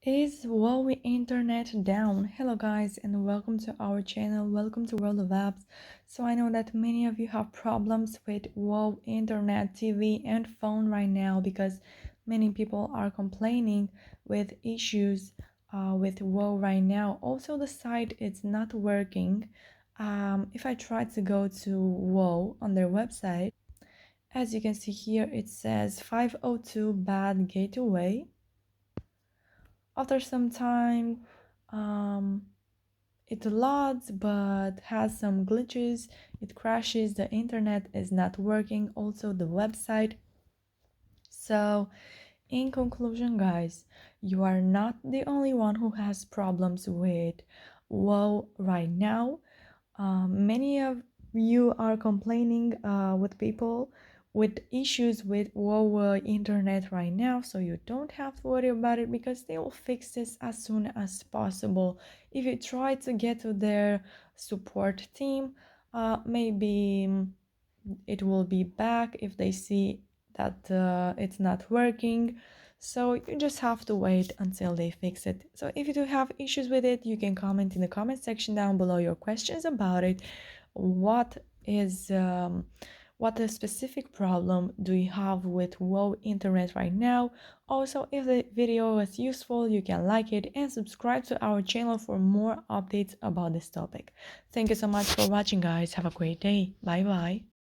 Is Huawei internet down? Hello guys and welcome to our channel. Welcome to World of Apps. So I know that many of you have problems with Huawei internet, TV and phone right now because many people are complaining with issues with Huawei right now. Also the site is not working. If I try to go to Huawei on their website, as you can see here it says 502 bad gateway. After some time, um, it loads but has some glitches. It crashes, the internet is not working, also the website. So in conclusion guys, you are not the only one who has problems with WoW right now. Many of you are complaining with people with issues with Huawei internet right now, so you don't have to worry about it because they will fix this as soon as possible. If you try to get to their support team, maybe it will be back if they see that it's not working. So you just have to wait until they fix it. So if you do have issues with it, you can comment in the comment section down below your questions about it. What is what a specific problem do you have with WoW internet right now? Also, if the video was useful, you can like it and subscribe to our channel for more updates about this topic. Thank you so much for watching guys. Have a great day. Bye bye.